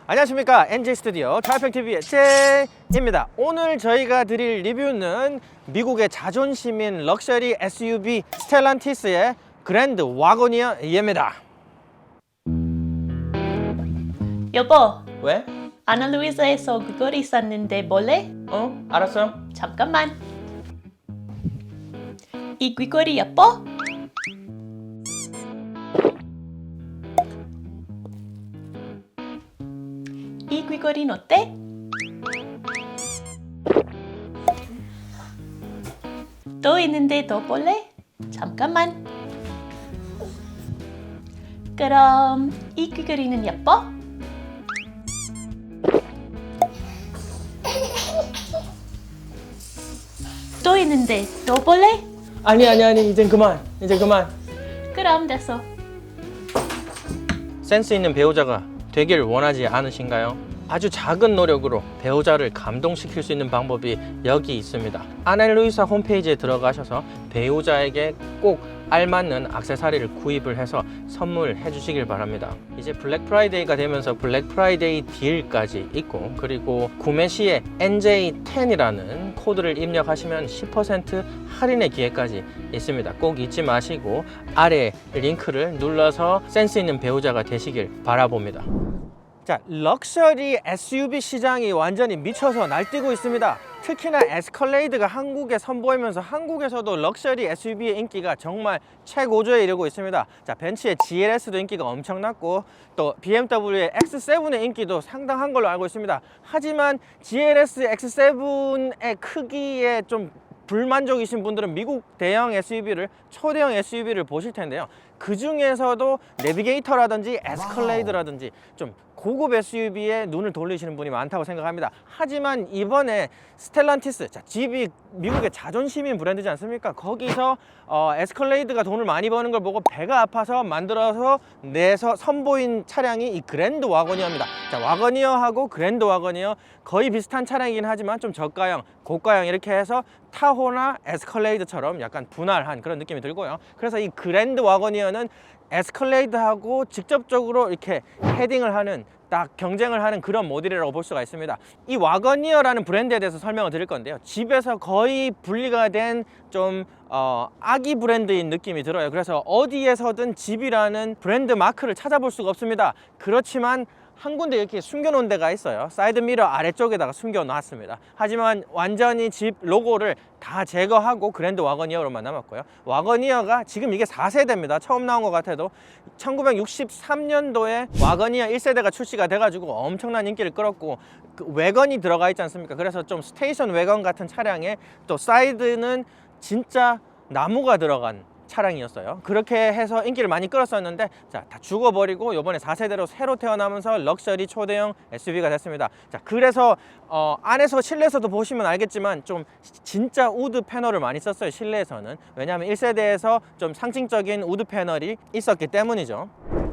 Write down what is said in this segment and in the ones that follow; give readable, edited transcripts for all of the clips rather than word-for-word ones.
안녕하십니까, NJ 스튜디오 트라이평TV의 제입니다. 오늘 저희가 드릴 리뷰는 미국의 자존심인 럭셔리 SUV 스텔란티스의 그랜드 와고니어입니다. 여보, 왜? 아나루이사에서 귀걸이 샀는데 볼래? 알았어. 잠깐만. 이 귀걸이 예뻐? 이 귀걸이는 어때? 또 있는데 더 볼래? 잠깐만. 그럼 이 귀걸이는 예뻐? 또 있는데 또 볼래? 아니 이젠 그만. 그럼 됐어. 센스 있는 배우자가 되길 원하지 않으신가요? 아주 작은 노력으로 배우자를 감동시킬 수 있는 방법이 여기 있습니다. 아나루이사 홈페이지에 들어가셔서 배우자에게 꼭 알맞는 액세서리를 구입을 해서 선물해 주시길 바랍니다. 이제 블랙 프라이데이가 되면서 블랙 프라이데이 딜까지 있고, 그리고 구매 시에 NJ10이라는 코드를 입력하시면 10% 할인의 기회까지 있습니다. 꼭 잊지 마시고 아래 링크를 눌러서 센스 있는 배우자가 되시길 바라봅니다. 자, 럭셔리 SUV 시장이 완전히 미쳐서 날뛰고 있습니다. 특히나 에스컬레이드가 한국에 선보이면서 한국에서도 럭셔리 SUV의 인기가 정말 최고조에 이르고 있습니다. 자, 벤츠의 GLS도 인기가 엄청났고, 또 BMW의 X7의 인기도 상당한 걸로 알고 있습니다. 하지만 GLS X7의 크기에 좀 불만족이신 분들은 미국 대형 SUV를, 초대형 SUV를 보실 텐데요. 그 중에서도 내비게이터라든지 에스컬레이드라든지 좀 고급 SUV에 눈을 돌리시는 분이 많다고 생각합니다. 하지만 이번에 스텔란티스, 자, 집이 미국의 자존심인 브랜드지 않습니까? 거기서 에스컬레이드가 돈을 많이 버는 걸 보고 배가 아파서 만들어서 내서 선보인 차량이 이 그랜드 와고니어입니다. 자, 와고니어하고 그랜드 와고니어 거의 비슷한 차량이긴 하지만 좀 저가형, 고가형 이렇게 해서 타호나 에스컬레이드처럼 약간 분할한 그런 느낌이 들고요. 그래서 이 그랜드 와고니어는 에스컬레이드하고 직접적으로 이렇게 헤딩을 하는, 딱 경쟁을 하는 그런 모델이라고 볼 수가 있습니다. 이 와고니어라는 브랜드에 대해서 설명을 드릴 건데요. 집에서 거의 분리가 된 좀 아기 브랜드인 느낌이 들어요. 그래서 어디에서든 집이라는 브랜드 마크를 찾아볼 수가 없습니다. 그렇지만 한 군데 이렇게 숨겨놓은 데가 있어요. 사이드 미러 아래쪽에다가 숨겨놨습니다. 하지만 완전히 집 로고를 다 제거하고 그랜드 와고니어로만 남았고요. 와고니어가 지금 이게 4세대입니다. 처음 나온 것 같아도 1963년도에 와고니어 1세대가 출시가 돼가지고 엄청난 인기를 끌었고, 그 외건이 들어가 있지 않습니까? 그래서 좀 스테이션 외건 같은 차량에 또 사이드는 진짜 나무가 들어간 차량이었어요. 그렇게 해서 인기를 많이 끌었었는데, 자, 다 죽어버리고 요번에 4세대로 새로 태어나면서 럭셔리 초대형 SUV가 됐습니다. 자, 그래서 안에서 실내에서도 보시면 알겠지만 좀 진짜 우드 패널을 많이 썼어요. 실내에서는. 왜냐하면 1세대에서 좀 상징적인 우드 패널이 있었기 때문이죠.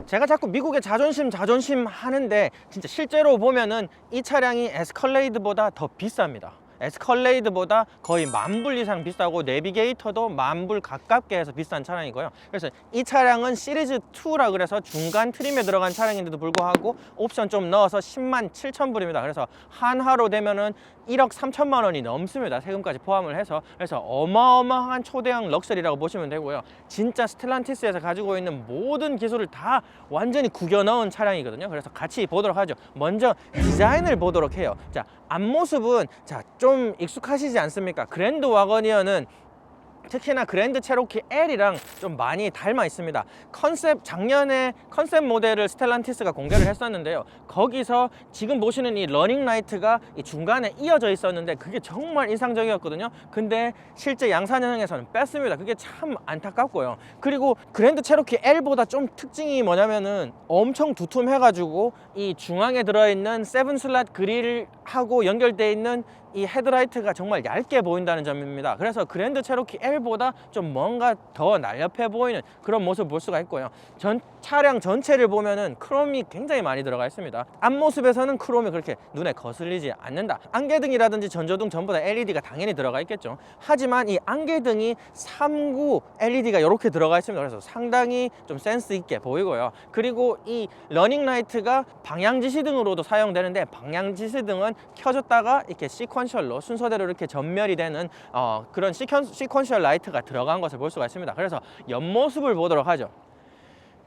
제가 자꾸 미국의 자존심 하는데, 진짜 실제로 보면은 이 차량이 에스컬레이드보다 더 비쌉니다. 에스컬레이드보다 거의 10,000불 이상 비싸고 내비게이터도 10,000불 가깝게 해서 비싼 차량이고요. 그래서 이 차량은 시리즈 2라 그래서 중간 트림에 들어간 차량인데도 불구하고 옵션 좀 넣어서 107,000불입니다. 그래서 한화로 되면은 1억 3천만 원이 넘습니다. 세금까지 포함을 해서. 그래서 어마어마한 초대형 럭셔리라고 보시면 되고요. 진짜 스텔란티스에서 가지고 있는 모든 기술을 다 완전히 구겨 넣은 차량이거든요. 그래서 같이 보도록 하죠. 먼저 디자인을 보도록 해요. 자, 앞모습은 자, 좀 익숙하시지 않습니까? 그랜드 와고니어는 특히나 그랜드 체로키 L이랑 좀 많이 닮아 있습니다. 작년에 컨셉 모델을 스텔란티스가 공개를 했었는데요. 거기서 지금 보시는 이 러닝 라이트가 이 중간에 이어져 있었는데 그게 정말 인상적이었거든요. 근데 실제 양산형에서는 뺐습니다. 그게 참 안타깝고요. 그리고 그랜드 체로키 L보다 좀 특징이 뭐냐면은 엄청 두툼해가지고 이 중앙에 들어있는 7슬롯 그릴하고 연결되어 있는 이 헤드라이트가 정말 얇게 보인다는 점입니다. 그래서 그랜드 체로키 L보다 좀 뭔가 더 날렵해 보이는 그런 모습을 볼 수가 있고요. 차량 전체를 보면은 크롬이 굉장히 많이 들어가 있습니다. 앞모습에서는 크롬이 그렇게 눈에 거슬리지 않는다. 안개등이라든지 전조등 전부 다 LED가 당연히 들어가 있겠죠. 하지만 이 안개등이 3구 LED가 이렇게 들어가 있습니다. 그래서 상당히 좀 센스 있게 보이고요. 그리고 이 러닝 라이트가 방향지시등으로도 사용되는데, 방향지시등은 켜졌다가 이렇게 시퀀셜로 순서대로 이렇게 전멸이 되는 그런 시퀀셜 라이트가 들어간 것을 볼 수가 있습니다. 그래서 옆모습을 보도록 하죠.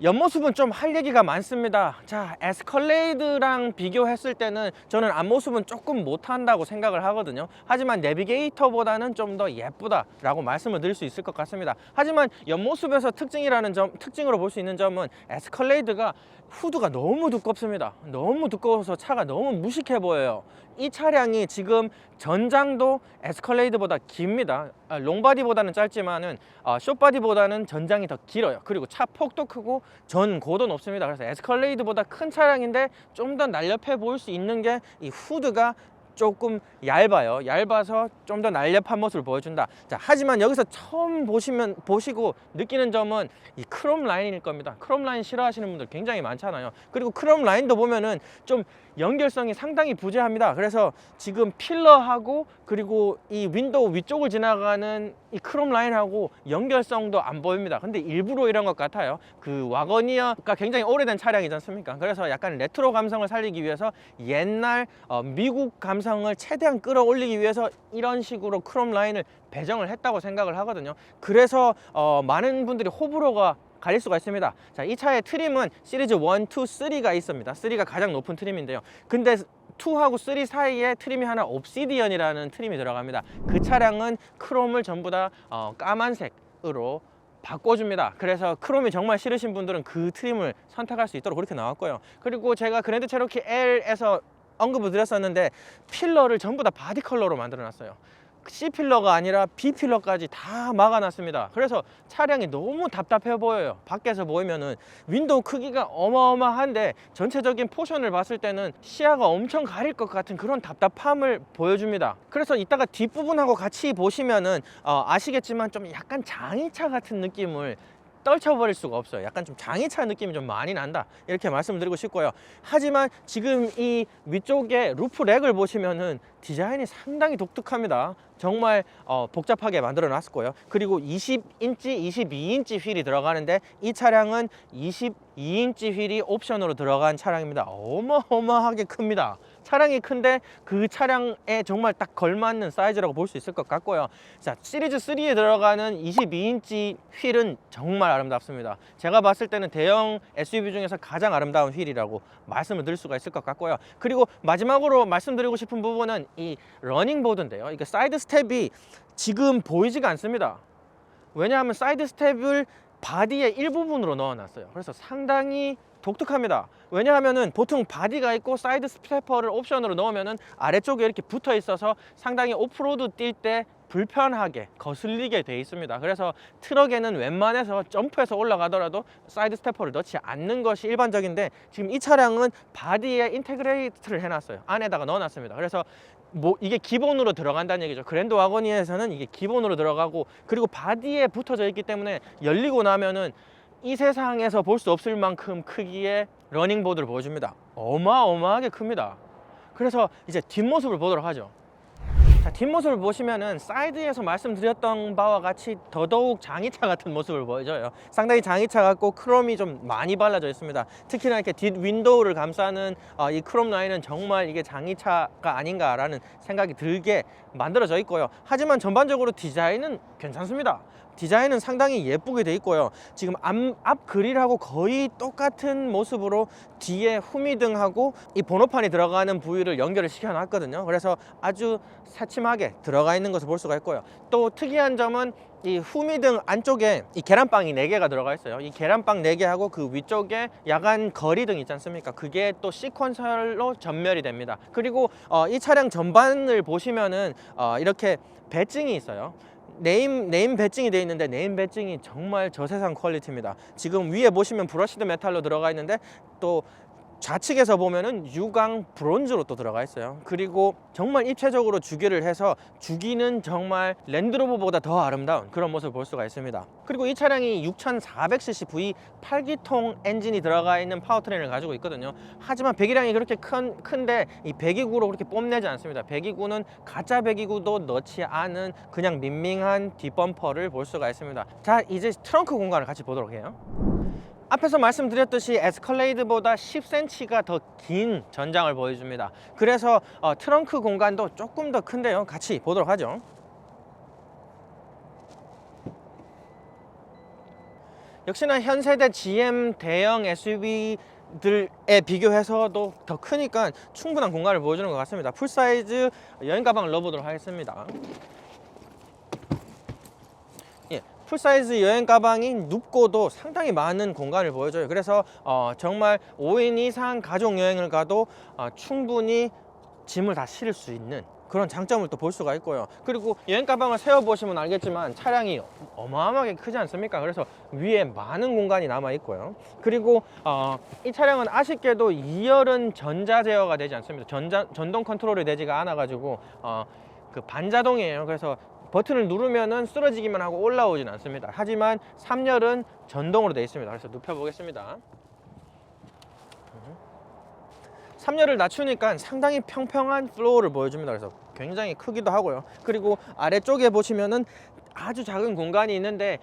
옆모습은 좀 할 얘기가 많습니다. 자, 에스컬레이드랑 비교했을 때는 저는 앞모습은 조금 못한다고 생각을 하거든요. 하지만 내비게이터보다는 좀 더 예쁘다라고 말씀을 드릴 수 있을 것 같습니다. 하지만 옆모습에서 특징으로 볼 수 있는 점은 에스컬레이드가 후드가 너무 두껍습니다. 너무 두꺼워서 차가 너무 무식해 보여요. 이 차량이 지금 전장도 에스컬레이드보다 깁니다. 롱바디보다는 짧지만은 숏바디보다는 전장이 더 길어요. 그리고 차 폭도 크고 전 고도 높습니다. 그래서 에스컬레이드보다 큰 차량인데 좀 더 날렵해 보일 수 있는 게 이 후드가 조금 얇아요. 얇아서 좀 더 날렵한 모습을 보여준다. 자, 하지만 여기서 처음 보시고 느끼는 점은 이 크롬 라인일 겁니다. 크롬 라인 싫어하시는 분들 굉장히 많잖아요. 그리고 크롬 라인도 보면은 좀 연결성이 상당히 부재합니다. 그래서 지금 필러하고 그리고 이 윈도우 위쪽을 지나가는 이 크롬 라인하고 연결성도 안 보입니다. 근데 일부러 이런 것 같아요. 그 와거니어가 굉장히 오래된 차량이지 않습니까? 그래서 약간 레트로 감성을 살리기 위해서 옛날 미국 감성을 최대한 끌어올리기 위해서 이런 식으로 크롬 라인을 배정을 했다고 생각을 하거든요. 그래서 많은 분들이 호불호가 갈릴 수가 있습니다. 자, 이 차의 트림은 시리즈 1, 2, 3가 있습니다. 3가 가장 높은 트림인데요. 근데 2하고 3 사이에 트림이 하나 옵시디언이라는 트림이 들어갑니다. 그 차량은 크롬을 전부 다 까만색으로 바꿔줍니다. 그래서 크롬이 정말 싫으신 분들은 그 트림을 선택할 수 있도록 그렇게 나왔고요. 그리고 제가 그랜드 체로키 L에서 언급을 드렸었는데 필러를 전부 다 바디 컬러로 만들어 놨어요. C필러가 아니라 B필러까지 다 막아놨습니다. 그래서 차량이 너무 답답해 보여요. 밖에서 보이면은 윈도우 크기가 어마어마한데 전체적인 포션을 봤을 때는 시야가 엄청 가릴 것 같은 그런 답답함을 보여줍니다. 그래서 이따가 뒷부분하고 같이 보시면은 아시겠지만 좀 약간 장의차 같은 느낌을 떨쳐버릴 수가 없어요. 약간 좀 장의차 느낌이 좀 많이 난다, 이렇게 말씀드리고 싶고요. 하지만 지금 이 위쪽에 루프 렉을 보시면은 디자인이 상당히 독특합니다. 정말 복잡하게 만들어 놨을 거예요. 그리고 20인치, 22인치 휠이 들어가는데 이 차량은 22인치 휠이 옵션으로 들어간 차량입니다. 어마어마하게 큽니다. 차량이 큰데 그 차량에 정말 딱 걸맞는 사이즈라고 볼 수 있을 것 같고요. 자, 시리즈 3에 들어가는 22인치 휠은 정말 아름답습니다. 제가 봤을 때는 대형 SUV 중에서 가장 아름다운 휠이라고 말씀을 드릴 수가 있을 것 같고요. 그리고 마지막으로 말씀드리고 싶은 부분은 이 러닝보드인데요. 이게 사이드 스텝이 지금 보이지가 않습니다. 왜냐하면 사이드 스텝을 바디의 일부분으로 넣어놨어요. 그래서 상당히 독특합니다. 왜냐하면은 보통 바디가 있고 사이드 스태퍼를 옵션으로 넣으면은 아래쪽에 이렇게 붙어 있어서 상당히 오프로드 뛸 때 불편하게 거슬리게 돼 있습니다. 그래서 트럭에는 웬만해서 점프해서 올라가더라도 사이드 스태퍼를 넣지 않는 것이 일반적인데, 지금 이 차량은 바디에 인테그레이트를 해놨어요. 안에다가 넣어놨습니다. 그래서 이게 기본으로 들어간다는 얘기죠. 그랜드 와고니에서는 이게 기본으로 들어가고, 그리고 바디에 붙어져 있기 때문에 열리고 나면은 이 세상에서 볼 수 없을 만큼 크기의 러닝보드를 보여줍니다. 어마어마하게 큽니다. 그래서 이제 뒷모습을 보도록 하죠. 자, 뒷모습을 보시면은 사이드에서 말씀드렸던 바와 같이 더더욱 장의차 같은 모습을 보여줘요. 상당히 장의차 같고 크롬이 좀 많이 발라져 있습니다. 특히나 이렇게 뒷 윈도우를 감싸는 이 크롬 라인은 정말 이게 장의차가 아닌가라는 생각이 들게 만들어져 있고요. 하지만 전반적으로 디자인은 괜찮습니다. 디자인은 상당히 예쁘게 돼 있고요. 지금 앞 그릴하고 거의 똑같은 모습으로 뒤에 후미등하고 이 번호판이 들어가는 부위를 연결을 시켜 놨거든요. 그래서 아주 새침하게 들어가 있는 것을 볼 수가 있고요. 또 특이한 점은 이 후미등 안쪽에 이 계란빵이 4개가 들어가 있어요. 이 계란빵 4개하고 그 위쪽에 야간 거리등 있지 않습니까? 그게 또 시퀀셜로 전멸이 됩니다. 그리고 이 차량 전반을 보시면은 이렇게 배증이 있어요. 네임 배칭이 되어 있는데, 네임 배칭이 정말 저세상 퀄리티입니다. 지금 위에 보시면 브러시드 메탈로 들어가 있는데 또 좌측에서 보면은 유광 브론즈로 또 들어가 있어요. 그리고 정말 입체적으로 주기를 해서 주기는 정말 랜드로버보다 더 아름다운 그런 모습을 볼 수가 있습니다. 그리고 이 차량이 6400cc V 8기통 엔진이 들어가 있는 파워트레인을 가지고 있거든요. 하지만 배기량이 그렇게 큰데 이 배기구로 그렇게 뽐내지 않습니다. 배기구는 가짜 배기구도 넣지 않은 그냥 밍밍한 뒷범퍼를 볼 수가 있습니다. 자, 이제 트렁크 공간을 같이 보도록 해요. 앞에서 말씀드렸듯이 에스컬레이드보다 10cm가 더 긴 전장을 보여줍니다. 그래서 트렁크 공간도 조금 더 큰데요. 같이 보도록 하죠. 역시나 현세대 GM 대형 SUV들에 비교해서도 더 크니까 충분한 공간을 보여주는 것 같습니다. 풀사이즈 여행 가방을 넣어보도록 하겠습니다. 풀사이즈 여행 가방이 눕고도 상당히 많은 공간을 보여줘요. 그래서 정말 5인 이상 가족 여행을 가도 충분히 짐을 다 실을 수 있는 그런 장점을 또 볼 수가 있고요. 그리고 여행 가방을 세워보시면 알겠지만 차량이 어마어마하게 크지 않습니까? 그래서 위에 많은 공간이 남아 있고요. 그리고 이 차량은 아쉽게도 2열은 전자 제어가 되지 않습니다. 전동 컨트롤이 되지가 않아 가지고 그 반자동이에요. 그래서 버튼을 누르면은 쓰러지기만 하고 올라오진 않습니다. 하지만 3열은 전동으로 되어 있습니다. 그래서 눕혀 보겠습니다. 3열을 낮추니까 상당히 평평한 플로어를 보여줍니다. 그래서 굉장히 크기도 하고요. 그리고 아래쪽에 보시면은 아주 작은 공간이 있는데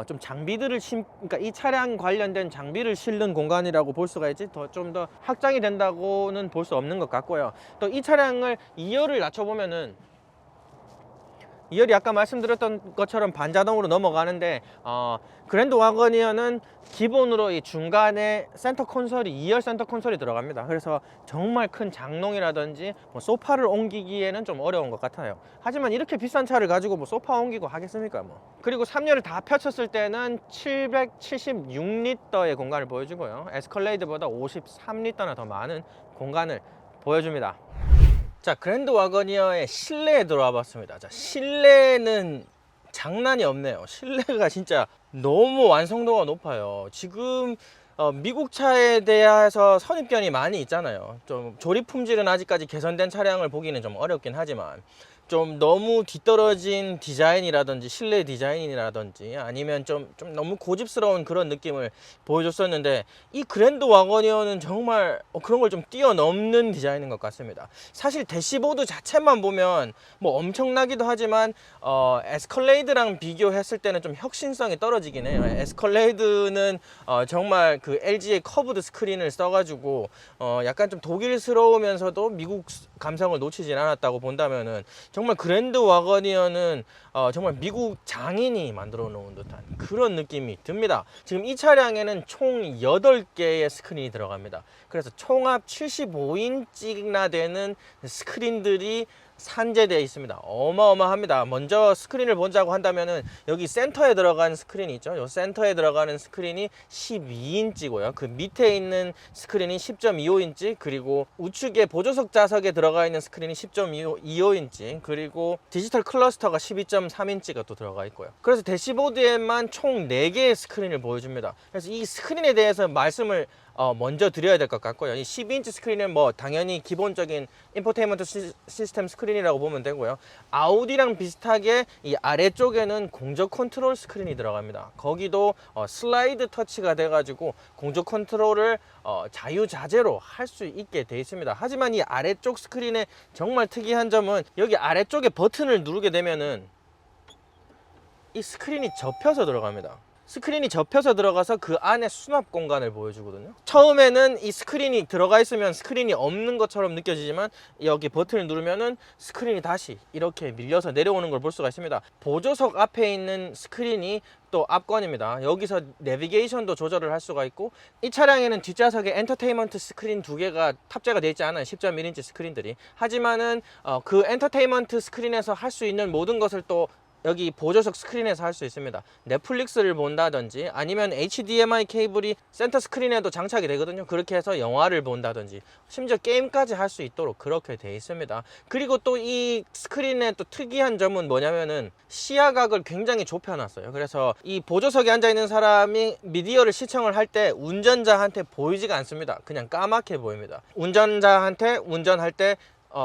좀 장비들을 그러니까 이 차량 관련된 장비를 실는 공간이라고 볼 수가 있지 좀 더 확장이 된다고는 볼 수 없는 것 같고요. 또 이 차량을 2열을 낮춰보면은 2열이 아까 말씀드렸던 것처럼 반자동으로 넘어가는데 그랜드 와거니어는 기본으로 이 중간에 센터 콘솔이 2열 센터 콘솔이 들어갑니다. 그래서 정말 큰 장롱이라든지 뭐 소파를 옮기기에는 좀 어려운 것 같아요. 하지만 이렇게 비싼 차를 가지고 뭐 소파 옮기고 하겠습니까 뭐. 그리고 3열을 다 펼쳤을 때는 776리터의 공간을 보여주고요. 에스컬레이드보다 53리터나 더 많은 공간을 보여줍니다. 자, 그랜드 와거니어의 실내에 들어와 봤습니다. 자, 실내는 장난이 없네요. 실내가 진짜 너무 완성도가 높아요. 지금 미국 차에 대해서 선입견이 많이 있잖아요. 좀 조립 품질은 아직까지 개선된 차량을 보기는 좀 어렵긴 하지만 좀 너무 뒤떨어진 디자인이라든지 실내 디자인이라든지 아니면 좀 너무 고집스러운 그런 느낌을 보여줬었는데 이 그랜드 와거니어는 정말 그런 걸 좀 뛰어넘는 디자인인 것 같습니다. 사실 대시보드 자체만 보면 뭐 엄청나기도 하지만 에스컬레이드랑 비교했을 때는 좀 혁신성이 떨어지긴 해요. 에스컬레이드는 정말 그 LG의 커브드 스크린을 써가지고 약간 좀 독일스러우면서도 미국 감성을 놓치진 않았다고 본다면은 정말 그랜드 와거니어는 정말 미국 장인이 만들어 놓은 듯한 그런 느낌이 듭니다. 지금 이 차량에는 총 8개의 스크린이 들어갑니다. 그래서 총합 75인치나 되는 스크린들이 산재되어 있습니다. 어마어마합니다. 먼저 스크린을 보자고 한다면은 여기 센터에 들어간 스크린이 있죠. 이 센터에 들어가는 스크린이 12인치고요. 그 밑에 있는 스크린이 10.25인치, 그리고 우측에 보조석 좌석에 들어가 있는 스크린이 10.25인치, 그리고 디지털 클러스터가 12.3인치가 또 들어가 있고요. 그래서 대시보드에만 총 4개의 스크린을 보여줍니다. 그래서 이 스크린에 대해서 말씀을 먼저 드려야 될 것 같고요. 이 12인치 스크린은 뭐 당연히 기본적인 인포테인먼트 시스템 스크린이라고 보면 되고요. 아우디랑 비슷하게 이 아래쪽에는 공조 컨트롤 스크린이 들어갑니다. 거기도 슬라이드 터치가 돼가지고 공조 컨트롤을 자유자재로 할 수 있게 되어 있습니다. 하지만 이 아래쪽 스크린의 정말 특이한 점은 여기 아래쪽에 버튼을 누르게 되면은 이 스크린이 접혀서 들어갑니다. 스크린이 접혀서 들어가서 그 안에 수납 공간을 보여주거든요. 처음에는 이 스크린이 들어가 있으면 스크린이 없는 것처럼 느껴지지만 여기 버튼을 누르면은 스크린이 다시 이렇게 밀려서 내려오는 걸 볼 수가 있습니다. 보조석 앞에 있는 스크린이 또 앞건입니다. 여기서 내비게이션도 조절을 할 수가 있고, 이 차량에는 뒷좌석에 엔터테인먼트 스크린 2개가 탑재가 되어 있지 않아요. 10.1인치 스크린들이. 하지만은 그 엔터테인먼트 스크린에서 할 수 있는 모든 것을 또 여기 보조석 스크린에서 할 수 있습니다. 넷플릭스를 본다든지 아니면 HDMI 케이블이 센터 스크린에도 장착이 되거든요. 그렇게 해서 영화를 본다든지 심지어 게임까지 할 수 있도록 그렇게 되어 있습니다. 그리고 또 이 스크린의 또 특이한 점은 뭐냐면은 시야각을 굉장히 좁혀놨어요. 그래서 이 보조석에 앉아 있는 사람이 미디어를 시청을 할 때 운전자한테 보이지가 않습니다. 그냥 까맣게 보입니다. 운전자한테 운전할 때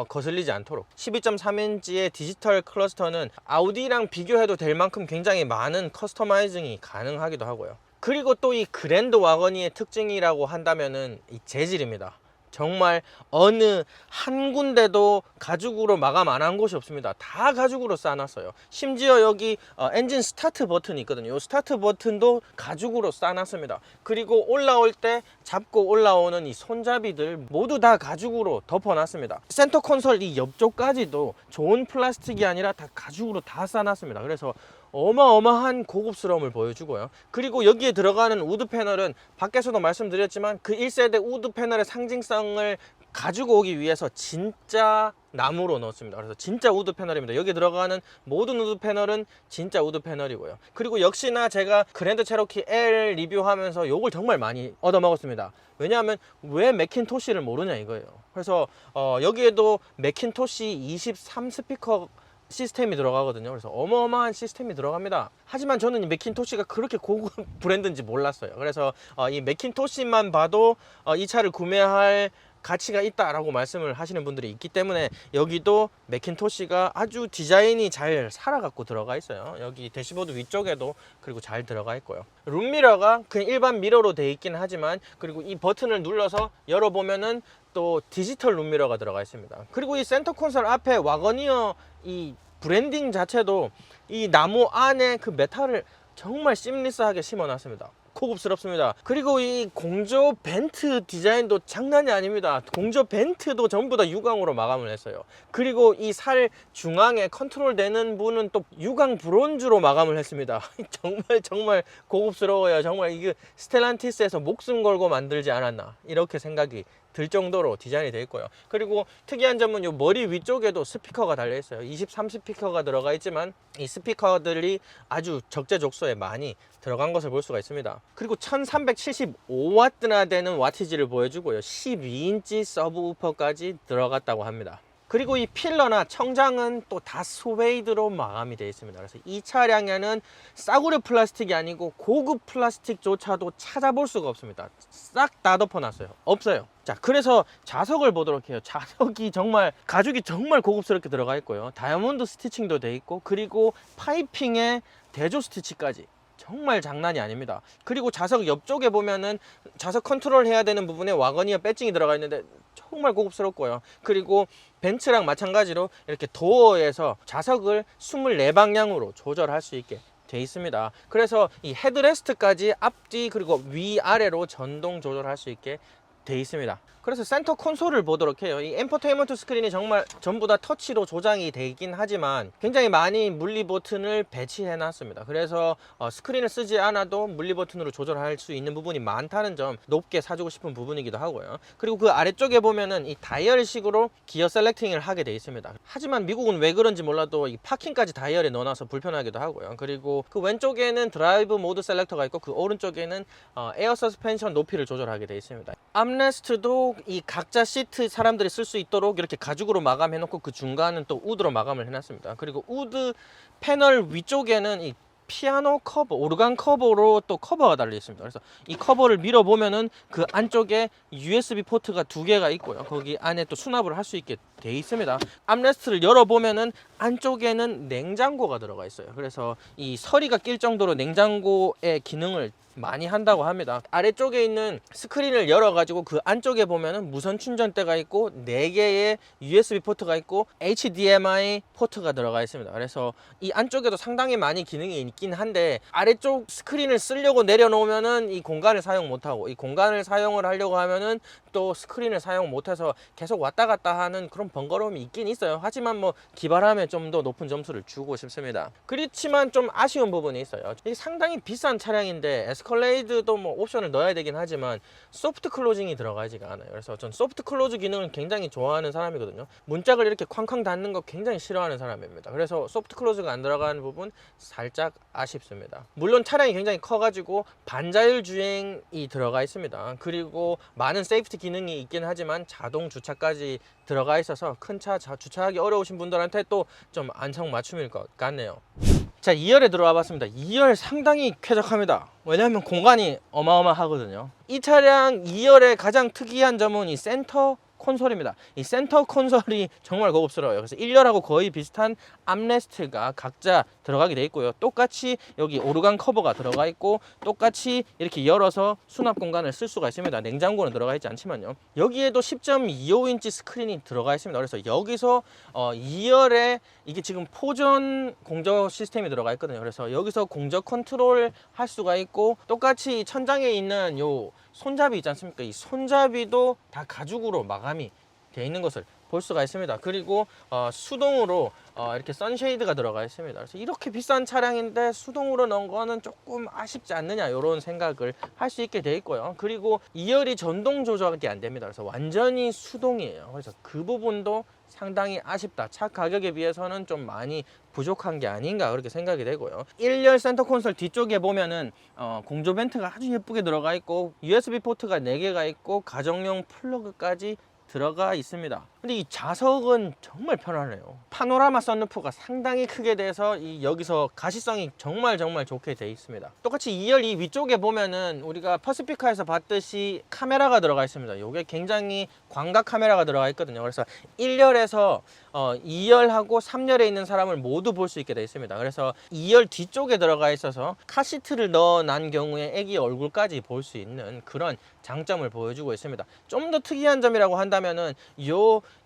거슬리지 않도록 12.3인치의 디지털 클러스터는 아우디랑 비교해도 될 만큼 굉장히 많은 커스터마이징이 가능하기도 하고요. 그리고 또 이 그랜드 와거니의 특징이라고 한다면은 이 재질입니다. 정말 어느 한 군데도 가죽으로 마감 안 한 곳이 없습니다. 다 가죽으로 싸놨어요. 심지어 여기 엔진 스타트 버튼이 있거든요. 이 스타트 버튼도 가죽으로 싸놨습니다. 그리고 올라올 때 잡고 올라오는 이 손잡이들 모두 다 가죽으로 덮어놨습니다. 센터 콘솔 이 옆쪽까지도 좋은 플라스틱이 아니라 다 가죽으로 다 싸놨습니다. 그래서 어마어마한 고급스러움을 보여주고요. 그리고 여기에 들어가는 우드 패널은 밖에서도 말씀드렸지만 그 1세대 우드 패널의 상징성을 가지고 오기 위해서 진짜 나무로 넣었습니다. 그래서 진짜 우드 패널입니다. 여기 들어가는 모든 우드 패널은 진짜 우드 패널이고요. 그리고 역시나 제가 그랜드 체로키 L 리뷰하면서 욕을 정말 많이 얻어먹었습니다. 왜냐하면 왜 맥킨토시를 모르냐 이거예요. 그래서 여기에도 맥킨토시 23 스피커 시스템이 들어가거든요. 그래서 어마어마한 시스템이 들어갑니다. 하지만 저는 이 맥킨토시가 그렇게 고급 브랜드인지 몰랐어요. 그래서 이 맥킨토시만 봐도 이 차를 구매할 가치가 있다라고 말씀을 하시는 분들이 있기 때문에 여기도 맥킨토시가 아주 디자인이 잘 살아갖고 들어가 있어요. 여기 대시보드 위쪽에도 그리고 잘 들어가 있고요. 룸미러가 그냥 일반 미러로 되어 있긴 하지만 그리고 이 버튼을 눌러서 열어보면은 또 디지털 룸미러가 들어가 있습니다. 그리고 이 센터 콘솔 앞에 와거니어 이 브랜딩 자체도 이 나무 안에 그 메탈을 정말 심리스하게 심어놨습니다. 고급스럽습니다. 그리고 이 공조 벤트 디자인도 장난이 아닙니다. 공조 벤트도 전부 다 유광으로 마감을 했어요. 그리고 이 살 중앙에 컨트롤 되는 부분은 또 유광 브론즈로 마감을 했습니다. 정말 고급스러워요. 정말 이게 스텔란티스에서 목숨 걸고 만들지 않았나 이렇게 생각이 들 정도로 디자인이 되어 있고요. 그리고 특이한 점은 이 머리 위쪽에도 스피커가 달려 있어요. 23 스피커가 들어가 있지만 이 스피커들이 아주 적재적소에 많이 들어간 것을 볼 수가 있습니다. 그리고 1375W나 되는 와티지를 보여주고요. 12인치 서브우퍼까지 들어갔다고 합니다. 그리고 이 필러나 청장은 또 다 스웨이드로 마감이 되어 있습니다. 그래서 이 차량에는 싸구려 플라스틱이 아니고 고급 플라스틱조차도 찾아볼 수가 없습니다. 싹 다 덮어놨어요. 없어요. 자, 그래서 좌석을 보도록 해요. 좌석이 정말 가죽이 정말 고급스럽게 들어가 있고요. 다이아몬드 스티칭도 돼 있고 그리고 파이핑에 대조 스티치까지 정말 장난이 아닙니다. 그리고 좌석 옆쪽에 보면은 좌석 컨트롤 해야 되는 부분에 와거니어 배칭이 들어가 있는데 정말 고급스럽고요. 그리고 벤츠랑 마찬가지로 이렇게 도어에서 좌석을 24방향으로 조절할 수 있게 돼 있습니다. 그래서 이 헤드레스트까지 앞뒤 그리고 위아래로 전동 조절할 수 있게 돼 있습니다. 그래서 센터 콘솔을 보도록 해요. 이 엔터테인먼트 스크린이 정말 전부 다 터치로 조장이 되긴 하지만 굉장히 많이 물리 버튼을 배치해 놨습니다. 그래서 스크린을 쓰지 않아도 물리 버튼으로 조절할 수 있는 부분이 많다는 점 높게 사주고 싶은 부분이기도 하고요. 그리고 그 아래쪽에 보면은 이 다이얼식으로 기어 셀렉팅을 하게 돼 있습니다. 하지만 미국은 왜 그런지 몰라도 이 파킹까지 다이얼에 넣어놔서 불편하기도 하고요. 그리고 그 왼쪽에는 드라이브 모드 셀렉터가 있고 그 오른쪽에는 에어 서스펜션 높이를 조절하게 돼 있습니다. 암레스트도 이 각자 시트 사람들이 쓸 수 있도록 이렇게 가죽으로 마감해 놓고 그 중간은 또 우드로 마감을 해놨습니다. 그리고 우드 패널 위쪽에는 이 피아노 커버, 오르간 커버로 또 커버가 달려 있습니다. 그래서 이 커버를 밀어보면은 그 안쪽에 USB 포트가 2개가 있고요. 거기 안에 또 수납을 할 수 있게 돼 있습니다. 암레스트를 열어보면은 안쪽에는 냉장고가 들어가 있어요. 그래서 이 서리가 낄 정도로 냉장고의 기능을 많이 한다고 합니다. 아래쪽에 있는 스크린을 열어가지고 그 안쪽에 보면은 무선 충전대가 있고 4개의 USB 포트가 있고 HDMI 포트가 들어가 있습니다. 그래서 이 안쪽에도 상당히 많이 기능이 있긴 한데 아래쪽 스크린을 쓰려고 내려놓으면은 이 공간을 사용 못하고 이 공간을 사용을 하려고 하면은 또 스크린을 사용 못해서 계속 왔다 갔다 하는 그런 번거로움이 있긴 있어요. 하지만 뭐 기발하면 좀 더 높은 점수를 주고 싶습니다. 그렇지만 좀 아쉬운 부분이 있어요. 이게 상당히 비싼 차량인데 에스컬레이드도 뭐 옵션을 넣어야 되긴 하지만 소프트 클로징이 들어가지가 않아요. 그래서 전 소프트 클로즈 기능을 굉장히 좋아하는 사람이거든요. 문짝을 이렇게 쾅쾅 닫는 거 굉장히 싫어하는 사람입니다. 그래서 소프트 클로즈가 안 들어가는 부분 살짝 아쉽습니다. 물론 차량이 굉장히 커가지고 반자율 주행이 들어가 있습니다. 그리고 많은 세이프티 기능이 있긴 하지만 자동 주차까지 들어가 있어서 큰 차 주차하기 어려우신 분들한테 또 좀 안성맞춤일 것 같네요. 자, 2열에 들어와 봤습니다. 2열 상당히 쾌적합니다. 왜냐하면 공간이 어마어마하거든요. 이 차량 2열의 가장 특이한 점은 이 센터 콘솔입니다. 이 센터 콘솔이 정말 고급스러워요. 그래서 1열하고 거의 비슷한 암레스트가 각자 들어가게 돼 있고요. 똑같이 여기 오르간 커버가 들어가 있고 똑같이 이렇게 열어서 수납 공간을 쓸 수가 있습니다. 냉장고는 들어가 있지 않지만요. 여기에도 10.25인치 스크린이 들어가 있습니다. 그래서 여기서 2열에 이게 지금 포전 공조 시스템이 들어가 있거든요. 그래서 여기서 공조 컨트롤 할 수가 있고 똑같이 천장에 있는 요 손잡이 있지 않습니까? 이 손잡이도 다 가죽으로 마감이 되어 있는 것을 볼 수가 있습니다. 그리고 수동으로 이렇게 선쉐이드가 들어가 있습니다. 그래서 이렇게 비싼 차량인데 수동으로 넣은 거는 조금 아쉽지 않느냐 이런 생각을 할 수 있게 돼 있고요. 그리고 2열이 전동 조작이 안 됩니다. 그래서 완전히 수동이에요. 그래서 그 부분도 상당히 아쉽다. 차 가격에 비해서는 좀 많이 부족한 게 아닌가 그렇게 생각이 되고요. 1열 센터 콘솔 뒤쪽에 보면은 공조 벤트가 아주 예쁘게 들어가 있고 USB 포트가 4개가 있고 가정용 플러그까지 들어가 있습니다. 근데 이 좌석은 정말 편하네요. 파노라마 썬루프가 상당히 크게 돼서 여기서 가시성이 정말 좋게 돼 있습니다. 똑같이 2열 이 위쪽에 보면은 우리가 퍼시피카에서 봤듯이 카메라가 들어가 있습니다. 이게 굉장히 광각 카메라가 들어가 있거든요. 그래서 1열에서 2열하고 3열에 있는 사람을 모두 볼 수 있게 돼 있습니다. 그래서 2열 뒤쪽에 들어가 있어서 카시트를 넣어놓은 경우에 애기 얼굴까지 볼 수 있는 그런 장점을 보여주고 있습니다. 좀 더 특이한 점이라고 한다면은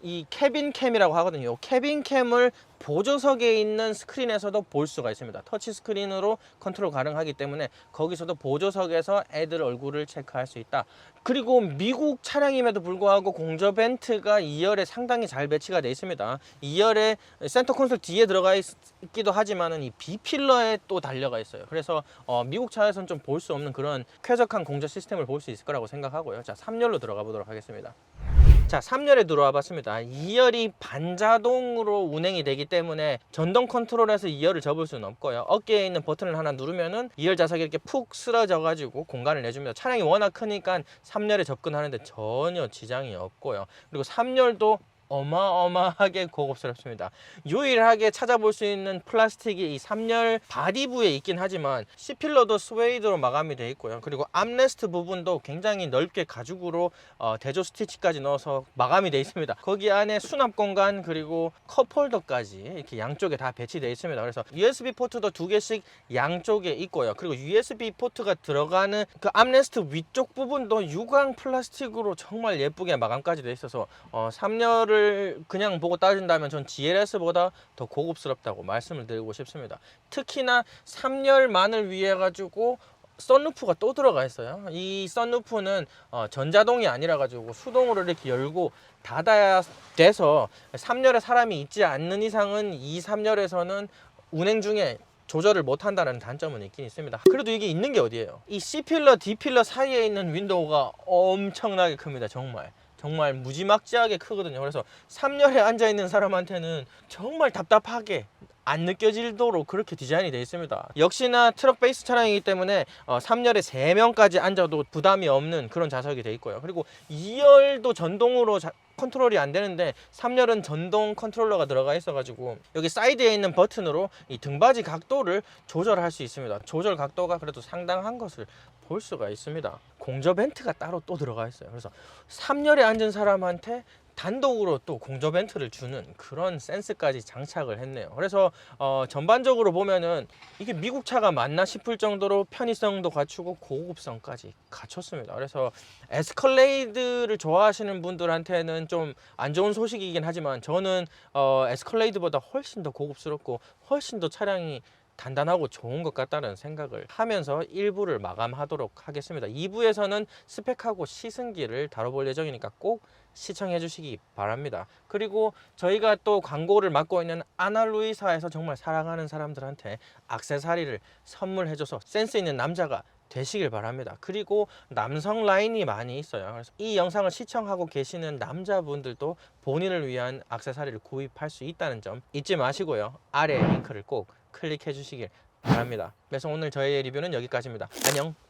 이 캐빈 캠이라고 하거든요. 요 캐빈 캠을 보조석에 있는 스크린에서도 볼 수가 있습니다. 터치 스크린으로 컨트롤 가능하기 때문에 거기서도 보조석에서 애들 얼굴을 체크할 수 있다. 그리고 미국 차량임에도 불구하고 공조 벤트가 2열에 상당히 잘 배치가 되어 있습니다. 2열에 센터 콘솔 뒤에 들어가 있기도 하지만은 이 B필러에 또 달려가 있어요. 그래서 미국 차에서는 좀 볼 수 없는 그런 쾌적한 공조 시스템을 볼 수 있을 거라고 생각하고요. 자, 3열로 들어가 보도록 하겠습니다. 자, 3열에 들어와 봤습니다. 2열이 반자동으로 운행이 되기 때문에 전동 컨트롤에서 2열을 접을 수는 없고요. 어깨에 있는 버튼을 하나 누르면은 2열 좌석이 이렇게 푹 쓰러져 가지고 공간을 내줍니다. 차량이 워낙 크니까 3열에 접근하는데 전혀 지장이 없고요. 그리고 3열도 어마어마하게 고급스럽습니다. 유일하게 찾아볼 수 있는 플라스틱이 이 3열 바디부에 있긴 하지만 C필러도 스웨이드로 마감이 되어 있고요. 그리고 암레스트 부분도 굉장히 넓게 가죽으로 대조 스티치까지 넣어서 마감이 되어 있습니다. 거기 안에 수납 공간 그리고 컵홀더까지 이렇게 양쪽에 다 배치되어 있습니다. 그래서 USB 포트도 2개씩 양쪽에 있고요. 그리고 USB 포트가 들어가는 그 암레스트 위쪽 부분도 유광 플라스틱으로 정말 예쁘게 마감까지 되어 있어서 3열을 그냥 보고 따진다면 전 GLS보다 더 고급스럽다고 말씀을 드리고 싶습니다. 특히나 3열만을 위해 가지고 썬루프가 또 들어가 있어요. 이 썬루프는 전자동이 아니라 가지고 수동으로 이렇게 열고 닫아야 돼서 3열에 사람이 있지 않는 이상은 이 3열에서는 운행 중에 조절을 못한다는 단점은 있긴 있습니다. 그래도 이게 있는 게 어디예요? 이 C필러, D필러 사이에 있는 윈도우가 엄청나게 큽니다. 정말 무지막지하게 크거든요. 그래서 3열에 앉아있는 사람한테는 정말 답답하게 안 느껴질도록 그렇게 디자인이 되어 있습니다. 역시나 트럭 베이스 차량이기 때문에 3열에 3명까지 앉아도 부담이 없는 그런 좌석이 되어 있고요. 그리고 2열도 전동으로 컨트롤이 안 되는데 3열은 전동 컨트롤러가 들어가 있어 가지고 여기 사이드에 있는 버튼으로 이 등받이 각도를 조절할 수 있습니다. 조절 각도가 그래도 상당한 것을 볼 수가 있습니다. 공조 벤트가 따로 또 들어가 있어요. 그래서 3열에 앉은 사람한테 단독으로 또 공조 벤트를 주는 그런 센스까지 장착을 했네요. 그래서 전반적으로 보면은 이게 미국 차가 맞나 싶을 정도로 편의성도 갖추고 고급성까지 갖췄습니다. 그래서 에스컬레이드를 좋아하시는 분들한테는 좀 안 좋은 소식이긴 하지만 저는 에스컬레이드보다 훨씬 더 고급스럽고 훨씬 더 차량이 단단하고 좋은 것 같다는 생각을 하면서 1부를 마감하도록 하겠습니다. 2부에서는 스펙하고 시승기를 다뤄볼 예정이니까 꼭 시청해 주시기 바랍니다. 그리고 저희가 또 광고를 맡고 있는 아나루이사에서 정말 사랑하는 사람들한테 액세서리를 선물해줘서 센스 있는 남자가 되시길 바랍니다. 그리고 남성 라인이 많이 있어요. 그래서 이 영상을 시청하고 계시는 남자분들도 본인을 위한 액세서리를 구입할 수 있다는 점 잊지 마시고요. 아래 링크를 꼭 클릭해 주시길 바랍니다. 그래서 오늘 저의 리뷰는 여기까지입니다. 안녕.